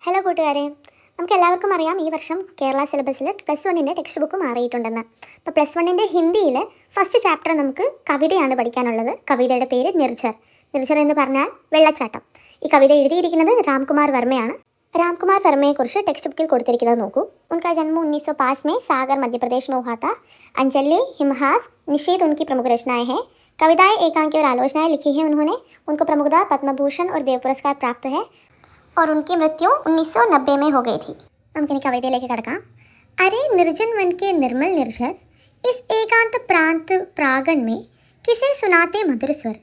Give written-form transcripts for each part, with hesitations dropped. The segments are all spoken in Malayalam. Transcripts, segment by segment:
ഹലോ കൂട്ടുകാരെ, നമുക്കെല്ലാവർക്കും അറിയാം ഈ വർഷം കേരള സിലബസിൽ +1 ടെക്സ്റ്റ് ബുക്ക് മാറിയിട്ടുണ്ടെന്ന്. അപ്പോൾ +1 ഹിന്ദിയിൽ ഫസ്റ്റ് ചാപ്റ്റർ നമുക്ക് കവിതയാണ് പഠിക്കാനുള്ളത്. കവിതയുടെ പേര് നിർജർ. നിർജർ എന്ന് പറഞ്ഞാൽ വെള്ളച്ചാട്ടം. ഈ കവിത എഴുതിയിരിക്കുന്നത് രാംകുമാർ വർമ്മയാണ്. रामकुमार वर्मയെക്കുറിച്ച് ടെക്സ്റ്റ് ബുക്കിൽ കൊടുത്തിരിക്കുന്നത് നോക്കൂ. उनका जन्म 1905 में सागर मध्य प्रदेश में हुआ था. अंजलि, हिमहास, निषेध उनकी प्रमुख रचनाएं हैं. कविताएं, एकांकी और आलोचनाएं लिखी हैं उन्होंने. उनको प्रमुखता पद्म भूषण और देव पुरस्कार प्राप्त है और उनकी मृत्यु 1990 में हो गई थी. നമുക്കിനി കവിതയിലേക്ക് കടക്കാം. अरे निर्जन वन के निर्मल निर्झर, इस एकांत प्रांत प्रांगण में किसे सुनाते मधुर स्वर.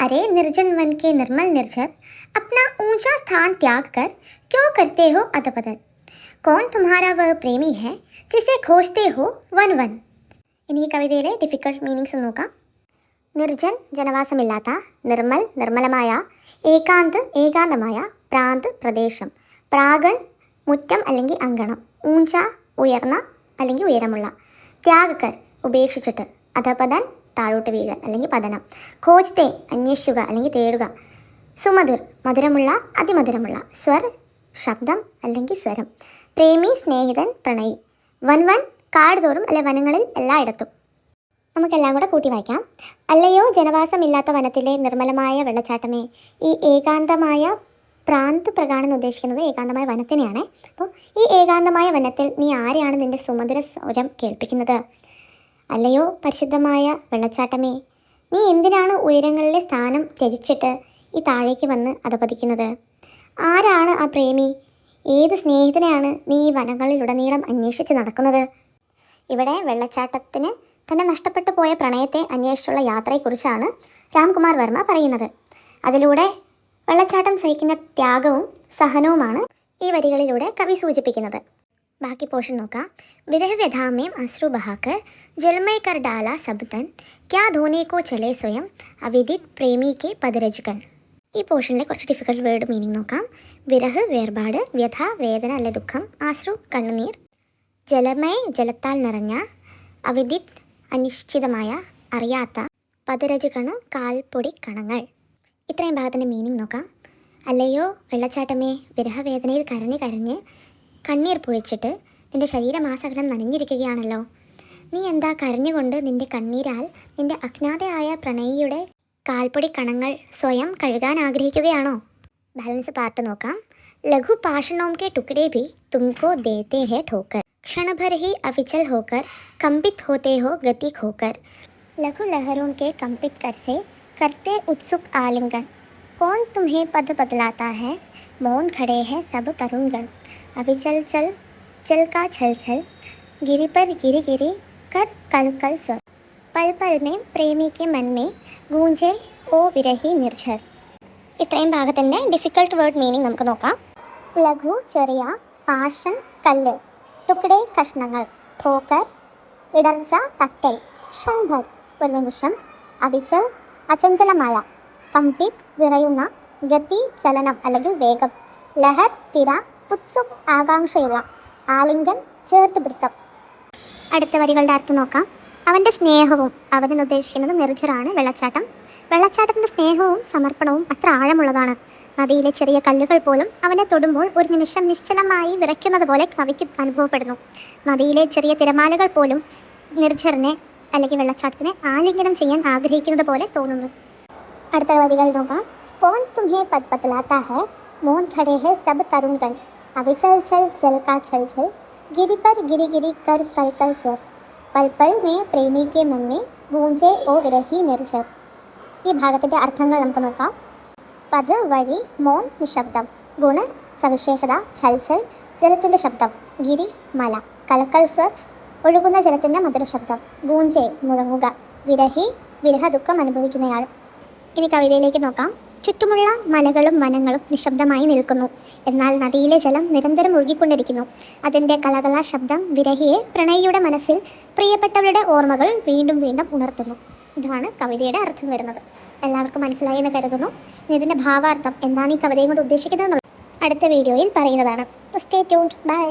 अरे निर्जन वन के निर्मल निर्झर, अपना ऊंचा स्थान त्याग कर क्यों करते हो अधपतन. कौन तुम्हारा वह प्रेमी है जिसे खोजते हो वन वन. ഇനി ഈ കവിതയിലെ ഡിഫിക്കൽട്ട് മീനിങ്സ് നോക്കാം. നിർജൻ ജനവാസമില്ലാത്ത, നിർമ്മൽ നിർമ്മലമായ, ഏകാന്ത് ഏകാന്തമായ, പ്രാന്ത് പ്രദേശം, പ്രാഗൺ മുറ്റം അല്ലെങ്കിൽ അങ്കണം, ഊഞ്ച ഉയർന്ന അല്ലെങ്കിൽ ഉയരമുള്ള, ത്യാഗകർ ഉപേക്ഷിച്ചിട്ട്, അധപതൻ താഴോട്ട് വീഴൽ അല്ലെങ്കിൽ പതനം, ഖോജ്തേ അന്വേഷിക്കുക അല്ലെങ്കിൽ തേടുക, സുമധുർ മധുരമുള്ള അതിമധുരമുള്ള, സ്വർ ശബ്ദം അല്ലെങ്കിൽ സ്വരം, പ്രേമി സ്നേഹിതൻ പ്രണയി, വൻ വൻ കാട് തോറും അല്ലെ വനങ്ങളിൽ എല്ലായിടത്തും. നമുക്കെല്ലാം കൂടെ കൂട്ടി വായിക്കാം. അല്ലയോ ജനവാസമില്ലാത്ത വനത്തിലെ നിർമ്മലമായ വെള്ളച്ചാട്ടമേ, ഈ ഏകാന്തമായ പ്രാന്ത് പ്രകാണെന്ന് ഉദ്ദേശിക്കുന്നത് ഏകാന്തമായ വനത്തിനെയാണ്. അപ്പോൾ ഈ ഏകാന്തമായ വനത്തിൽ നീ ആരെയാണ് നിൻ്റെ സുമധുര സ്വരം കേൾപ്പിക്കുന്നത്? അല്ലയോ പരിശുദ്ധമായ വെള്ളച്ചാട്ടമേ, നീ എന്തിനാണ് ഉയരങ്ങളിലെ സ്ഥാനം ത്യജിച്ചിട്ട് ഈ താഴേക്ക് വന്ന് അധപതിക്കുന്നത്? ആരാണ് ആ പ്രേമി? ഏത് സ്നേഹിതനെയാണ് നീ ഈ വനങ്ങളിലുടനീളം അന്വേഷിച്ച് നടക്കുന്നത്? ഇവിടെ വെള്ളച്ചാട്ടത്തിന് തന്നെ നഷ്ടപ്പെട്ടു പോയ പ്രണയത്തെ അന്വേഷിച്ചുള്ള യാത്രയെക്കുറിച്ചാണ് രാംകുമാർ വർമ്മ പറയുന്നത്. അതിലൂടെ വെള്ളച്ചാട്ടം സഹിക്കുന്ന ത്യാഗവും സഹനവുമാണ് ഈ വരികളിലൂടെ കവി സൂചിപ്പിക്കുന്നത്. ബാക്കി പോർഷൻ നോക്കാം. വിരഹ വ്യഥാമേം അശ്രു ബഹാക്കർ ജൽമയ കർ ഡാല സബ് തൻ ക്യാ ധോനെ കോ ചലെ സ്വയം അവിദിത് പ്രേമി കെ പദരജുകൾ. ഈ പോർഷനിലെ കുറച്ച് ഡിഫിക്കൽട്ട് വേർഡ് മീനിങ് നോക്കാം. വിരഹ് വേർപാട്, വ്യഥ വേദന അല്ലെ ദുഃഖം, അശ്രു കണ്ണുനീർ, ജലമയ ജലത്താൽ നിറഞ്ഞ, അവിദിത് അനിശ്ചിതമായ അറിയാത്ത, പദരജുകണ് കാൽപ്പൊടി കണങ്ങൾ. ഇത്രയും ഭാഗത്തിൻ്റെ മീനിങ് നോക്കാം. അല്ലയോ വെള്ളച്ചാട്ടമേ, വിരഹവേദനയിൽ കരഞ്ഞ് കരഞ്ഞ് കണ്ണീർ പൊഴിച്ചിട്ട് നിൻ്റെ ശരീരമാസകലം നനഞ്ഞിരിക്കുകയാണല്ലോ. നീ എന്താ കരഞ്ഞുകൊണ്ട് നിൻ്റെ കണ്ണീരാൽ നിൻ്റെ അജ്ഞാതയായ പ്രണയിയുടെ കാൽപ്പൊടി കണങ്ങൾ സ്വയം കഴുകാൻ ആഗ്രഹിക്കുകയാണോ? ബാലൻസ് പാർട്ട് നോക്കാം. ലഘു പാഷണോം കെ ടുക്കടേ ഭി തുംകോ ദേത്തെ ഹേ ठोकर, क्षण भर ही अविचल होकर कंपित होते हो गति खोकर. लघु लहरों के कंपित कर से करते उत्सुक आलिंगन, कौन तुम्हें पद बदलाता है, मौन खड़े हैं सब तरुणगण. अभी चल चल चल का छल छल, गिरी पर गिरी गिरी कर कल कल स्वर. पल पल में प्रेमी के मन में गूंजे ओ विरही निर्झर. ഇത്രയും ഭാഗത്തിൻ്റെ ഡിഫിക്കൽട്ട് വേർഡ് മീനിങ് നമുക്ക് നോക്കാം. ലഘു ചെറിയ, പാഷൻ കല്ല്, ടുക്കടെ കഷ്ണങ്ങൾ, ഠോക്കർ ഇടർച്ച തട്ടൽ, ക്ഷൺഭർ ഒരു നിമിഷം, അവിചൽ അചഞ്ചലമായ, കമ്പിത് വിറയുന്ന, ഗതി ചലനം അല്ലെങ്കിൽ വേഗം, ലഹർ തിര, ഉത്സുക് ആകാംക്ഷയുള്ള, ആലിംഗൻ ചേർത്ത് പിടുത്തം. അടുത്ത വരികളുടെ അർത്ഥം നോക്കാം. അവൻ്റെ സ്നേഹവും, അവനെന്ന് ഉദ്ദേശിക്കുന്നത് നിർജ്ജറാണ് വെള്ളച്ചാട്ടം. വെള്ളച്ചാട്ടത്തിൻ്റെ സ്നേഹവും സമർപ്പണവും അത്ര ആഴമുള്ളതാണ്. നദിയിലെ ചെറിയ കല്ലുകൾ പോലും അവനെ തൊടുമ്പോൾ ഒരു നിമിഷം നിശ്ചലമായി വിറയ്ക്കുന്നത് പോലെ കവിക്ക് അനുഭവപ്പെടുന്നു. നദിയിലെ ചെറിയ തിരമാലകൾ പോലും നിർജ്ജറിനെ അല്ലെങ്കിൽ വെള്ളച്ചാട്ടത്തിനെ ആലിംഗനം ചെയ്യാൻ ആഗ്രഹിക്കുന്നത് പോലെ തോന്നുന്നു. അടുത്ത വരികൾ നോക്കാം. കോൺ തുംഹേ പദ് ബദലാത്ത ഹൈ, മൗൻ ഖടേ ഹൈ സബ് തരുൺഗൺ, അഭി ചൽ ചൽ ചൽ കാ ഛൽ ഛൽ, ഗിരി पर गिरी गिरी कर कल कल स्वर. पल पल में प्रेमी के मन में गूंजे ओ विरही निर्झर. ഈ ഭാഗത്തിൻ്റെ അർത്ഥങ്ങൾ നമുക്ക് നോക്കാം. പദ് വഴി, മോൻ നിശബ്ദം, ഗുണ സവിശേഷത, ഛൽഛൽ ജലത്തിൻ്റെ ശബ്ദം, ഗിരി മല, കലക്കൽ സ്വർ ഒഴുകുന്ന ജലത്തിൻ്റെ മധുര ശബ്ദം, ഗൂഞ്ചെ മുഴങ്ങുക, വിരഹി വിരഹ ദുഃഖം അനുഭവിക്കുന്നയാൾ. ഇനി കവിതയിലേക്ക് നോക്കാം. ചുറ്റുമുള്ള മലകളും വനങ്ങളും നിശബ്ദമായി നിൽക്കുന്നു. എന്നാൽ നദിയിലെ ജലം നിരന്തരം ഒഴുകിക്കൊണ്ടിരിക്കുന്നു. അതിൻ്റെ കലകലാ ശബ്ദം വിരഹിയെ പ്രണയിയുടെ മനസ്സിൽ പ്രിയപ്പെട്ടവരുടെ ഓർമ്മകൾ വീണ്ടും വീണ്ടും ഉണർത്തുന്നു. ഇതാണ് കവിതയുടെ അർത്ഥം വരുന്നത്. എല്ലാവർക്കും മനസ്സിലായി എന്ന് കരുതുന്നു. ഇനി ഇതിൻ്റെ ഭാവാർത്ഥം എന്താണ് ഈ കവിതയും കൊണ്ട് ഉദ്ദേശിക്കുന്നത് അടുത്ത വീഡിയോയിൽ പറയുന്നതാണ്. Stay tuned. ബൈ.